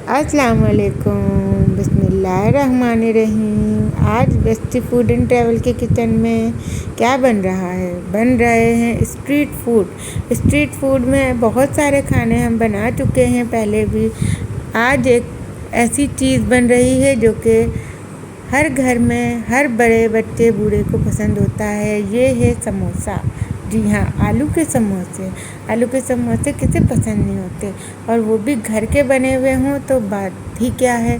अस्सलाम वालेकुम, बिस्मिल्लाहिर्रहमानिर्रहीम। आज बेस्टी फूड एंड ट्रैवल के किचन में क्या बन रहा है? बन रहे हैं स्ट्रीट फूड। स्ट्रीट फूड में बहुत सारे खाने हम बना चुके हैं पहले भी। आज एक ऐसी चीज़ बन रही है जो कि हर घर में हर बड़े बच्चे बूढ़े को पसंद होता है। ये है समोसा। जी हाँ, आलू के समोसे। आलू के समोसे किसे पसंद नहीं होते, और वो भी घर के बने हुए हों तो बात ही क्या है।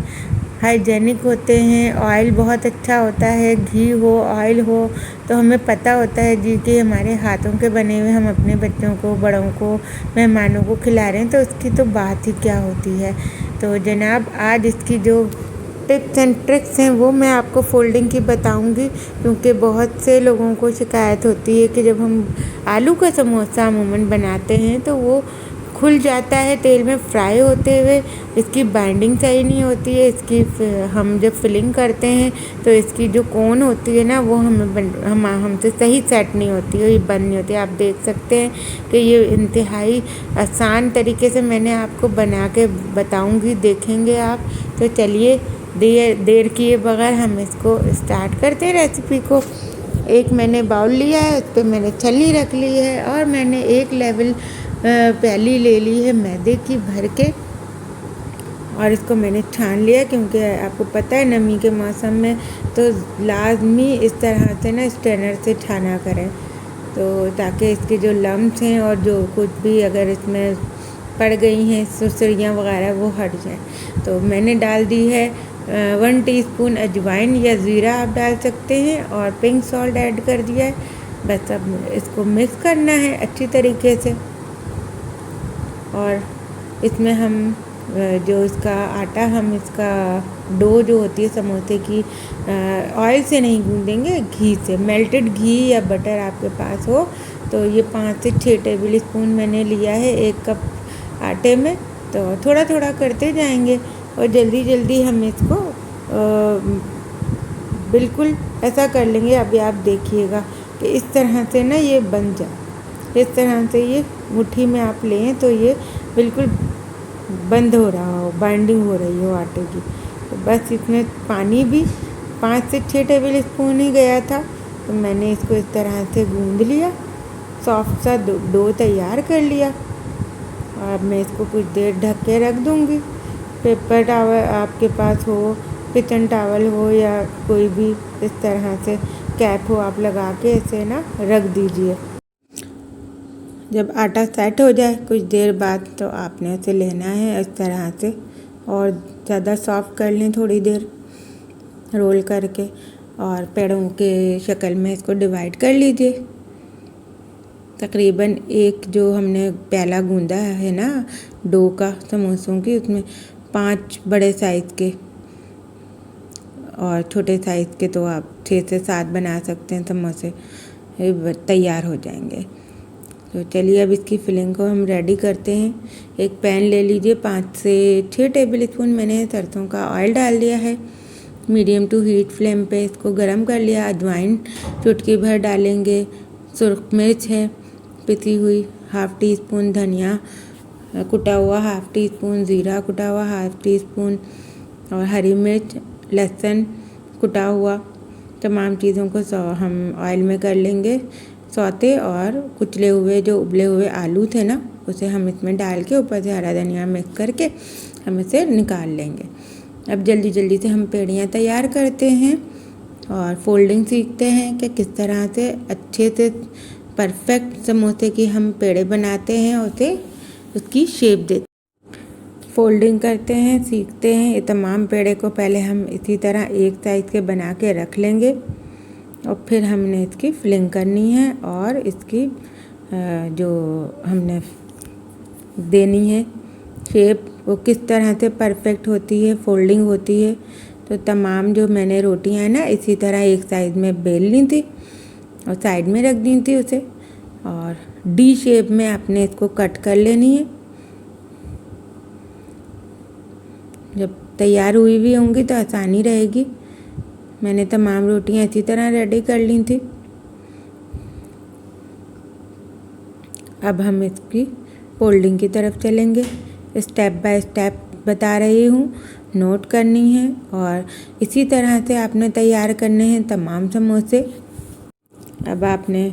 हाइजेनिक होते हैं, ऑयल बहुत अच्छा होता है, घी हो ऑयल हो तो हमें पता होता है जी कि हमारे हाथों के बने हुए हम अपने बच्चों को, बड़ों को, मेहमानों को खिला रहे हैं, तो उसकी तो बात ही क्या होती है। तो जनाब, आज इसकी जो टिप्स एंड ट्रिक्स हैं वो मैं आपको फ़ोल्डिंग की बताऊंगी, क्योंकि बहुत से लोगों को शिकायत होती है कि जब हम आलू का समोसा अमूमन बनाते हैं तो वो खुल जाता है तेल में फ्राई होते हुए। इसकी बाइंडिंग सही नहीं होती है। इसकी हम जब फिलिंग करते हैं तो इसकी जो कोन होती है ना, वो हमसे सही सेट नहीं होती है, ये बंद नहीं होती। आप देख सकते हैं कि ये इंतहाई आसान तरीके से मैंने आपको बना के बताऊंगी, देखेंगे आप। तो चलिए देर किए बगैर हम इसको स्टार्ट करते हैं रेसिपी को। एक मैंने बाउल लिया है, उस पर मैंने छलनी रख ली है, और मैंने एक लेवल प्याली ले ली है मैदे की भर के, और इसको मैंने छान लिया, क्योंकि आपको पता है नमी के मौसम में तो लाजमी इस तरह से ना स्ट्रेनर से छाना करें, तो ताकि इसके जो लम्स हैं और जो कुछ भी अगर इसमें पड़ गई हैं सुरसुरियाँ वगैरह वो हट जाए। तो मैंने डाल दी है 1 टीस्पून अजवाइन या ज़ीरा आप डाल सकते हैं, और पिंक सॉल्ट ऐड कर दिया है। बस अब इसको मिक्स करना है अच्छी तरीके से, और इसमें हम जो इसका आटा, हम इसका डो जो होती है समोसे की, ऑयल से नहीं गूँधेंगे, घी से, मेल्टेड घी या बटर आपके पास हो तो। ये 5 से 6 टेबल स्पून मैंने लिया है 1 कप आटे में। तो थोड़ा थोड़ा करते जाएंगे और जल्दी जल्दी हम इसको बिल्कुल ऐसा कर लेंगे। अभी आप देखिएगा कि इस तरह से ना ये बन जाए। इस तरह से ये मुट्ठी में आप लें तो ये बिल्कुल बंद हो रहा हो, बाइंडिंग हो रही हो आटे की। तो बस इसमें पानी भी 5 से 6 टेबल स्पून ही गया था, तो मैंने इसको इस तरह से गूँध लिया, सॉफ्ट सा डो तैयार कर लिया। अब मैं इसको कुछ देर ढक के रख दूँगी। पेपर टावल आपके पास हो, किचन टावल हो, या कोई भी इस तरह से कैप हो, आप लगा के इसे ना रख दीजिए। जब आटा सेट हो जाए कुछ देर बाद, तो आपने इसे लेना है इस तरह से, और ज़्यादा सॉफ्ट कर लें थोड़ी देर रोल करके, और पेड़ों के शक्ल में इसको डिवाइड कर लीजिए। तकरीबन एक जो हमने प्याला गूंदा है ना डो का समोसों की, उसमें 5 बड़े साइज़ के, और छोटे साइज़ के तो आप 6 से 7 बना सकते हैं समोसे, तैयार हो जाएंगे। तो चलिए अब इसकी फिलिंग को हम रेडी करते हैं। एक पैन ले लीजिए, 5 से 6 टेबल स्पून मैंने सरसों का ऑयल डाल दिया है। मीडियम टू हीट फ्लेम पे इसको गरम कर लिया। अजवाइन चुटकी भर डालेंगे, सुर्ख मिर्च है पिसी हुई, ½ टी स्पून धनिया कुटा हुआ, ½ टी स्पून ज़ीरा कुटा हुआ, ½ टी स्पून, और हरी मिर्च, लहसुन कुटा हुआ। तमाम चीज़ों को हम ऑयल में कर लेंगे सौते, और कुचले हुए जो उबले हुए आलू थे ना, उसे हम इसमें डाल के ऊपर से हरा धनिया मिक्स करके हम इसे निकाल लेंगे। अब जल्दी जल्दी से हम पेड़ियाँ तैयार करते हैं और फोल्डिंग सीखते हैं कि किस तरह से अच्छे से परफेक्ट समोसे की हम पेड़े बनाते हैं, उसे उसकी शेप देते, फोल्डिंग करते हैं, सीखते हैं। ये तमाम पेड़े को पहले हम इसी तरह एक साइज़ के बना के रख लेंगे, और फिर हमने इसकी फिलिंग करनी है, और इसकी जो हमने देनी है शेप, वो किस तरह से परफेक्ट होती है, फोल्डिंग होती है। तो तमाम जो मैंने रोटियां हैं ना, इसी तरह एक साइड में बेल ली थी और साइड में रख दी थी उसे, और डी शेप में आपने इसको कट कर लेनी है। जब तैयार हुई भी होंगी तो आसानी रहेगी। मैंने तमाम रोटियां इसी तरह रेडी कर ली थी। अब हम इसकी फोल्डिंग की तरफ चलेंगे। स्टेप बाय स्टेप बता रही हूँ, नोट करनी है और इसी तरह से आपने तैयार करने हैं तमाम समोसे। अब आपने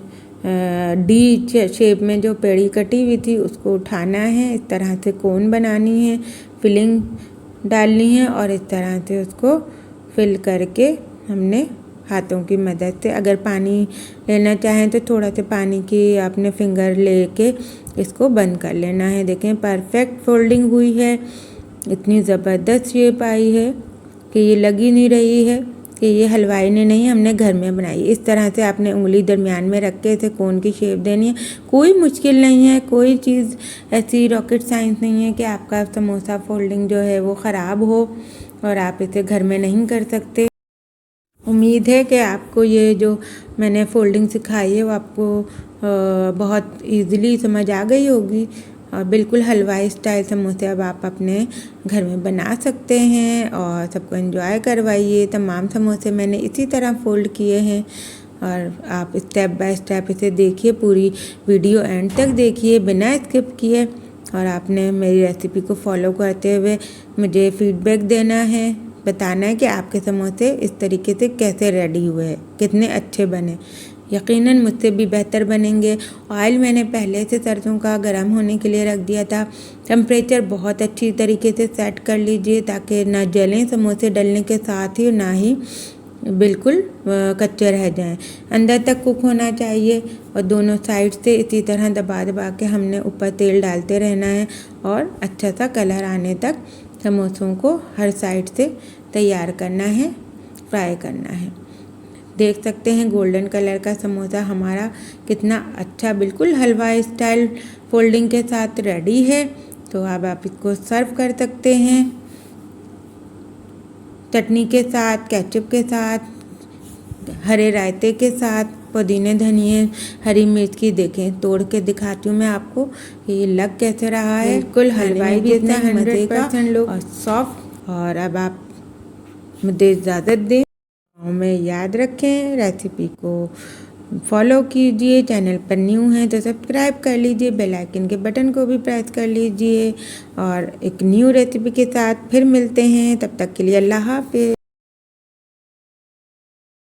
डी शेप में जो पेड़ी कटी हुई थी उसको उठाना है, इस तरह से कोन बनानी है, फिलिंग डालनी है और इस तरह से उसको फिल करके हमने हाथों की मदद से, अगर पानी लेना चाहें तो थोड़ा सा पानी की आपने फिंगर लेके इसको बंद कर लेना है। देखें परफेक्ट फोल्डिंग हुई है, इतनी ज़बरदस्त शेप आई है कि ये लग ही नहीं रही है कि ये हलवाई ने नहीं, हमने घर में बनाई। इस तरह से आपने उंगली दरमियान में रख के इसे कोन की शेप देनी है। कोई मुश्किल नहीं है, कोई चीज़ ऐसी रॉकेट साइंस नहीं है कि आपका समोसा फोल्डिंग जो है वो ख़राब हो और आप इसे घर में नहीं कर सकते। उम्मीद है कि आपको ये जो मैंने फोल्डिंग सिखाई है वो आपको बहुत इजीली समझ आ गई होगी और बिल्कुल हलवाई स्टाइल समोसे अब आप अपने घर में बना सकते हैं और सबको एंजॉय करवाइए। तमाम समोसे मैंने इसी तरह फोल्ड किए हैं और आप स्टेप बाय स्टेप इसे देखिए, पूरी वीडियो एंड तक देखिए बिना स्किप किए और आपने मेरी रेसिपी को फॉलो करते हुए मुझे फीडबैक देना है, बताना है कि आपके समोसे इस तरीके से कैसे रेडी हुए हैं, कितने अच्छे बने। यकीनन मुझसे भी बेहतर बनेंगे। ऑयल मैंने पहले से सरसों का गर्म होने के लिए रख दिया था। टेम्परेचर बहुत अच्छी तरीके से सेट कर लीजिए ताकि ना जलें समोसे डलने के साथ ही, ना ही बिल्कुल कच्चे रह जाएं। अंदर तक कुक होना चाहिए और दोनों साइड से इसी तरह दबा दबा के हमने ऊपर तेल डालते रहना है और अच्छा सा कलर आने तक समोसों को हर साइड से तैयार करना है, फ्राई करना है। देख सकते हैं गोल्डन कलर का समोसा हमारा कितना अच्छा बिल्कुल हलवाई स्टाइल फोल्डिंग के साथ रेडी है। तो अब आप इसको सर्व कर सकते हैं चटनी के साथ, केचप के साथ, हरे रायते के साथ, पुदीने धनिए हरी मिर्च की देखें तोड़ के दिखाती हूँ मैं आपको कि ये लग कैसे रहा है। बिल्कुल हलवाई जितना 100% लोग और सॉफ्ट। और अब आप मुझे इजाज़त दें, में याद रखें, रेसिपी को फॉलो कीजिए, चैनल पर न्यू हैं तो सब्सक्राइब कर लीजिए, बेल आइकन के बटन को भी प्रेस कर लीजिए और एक न्यू रेसिपी के साथ फिर मिलते हैं। तब तक के लिए अल्लाह हाफ़िज़।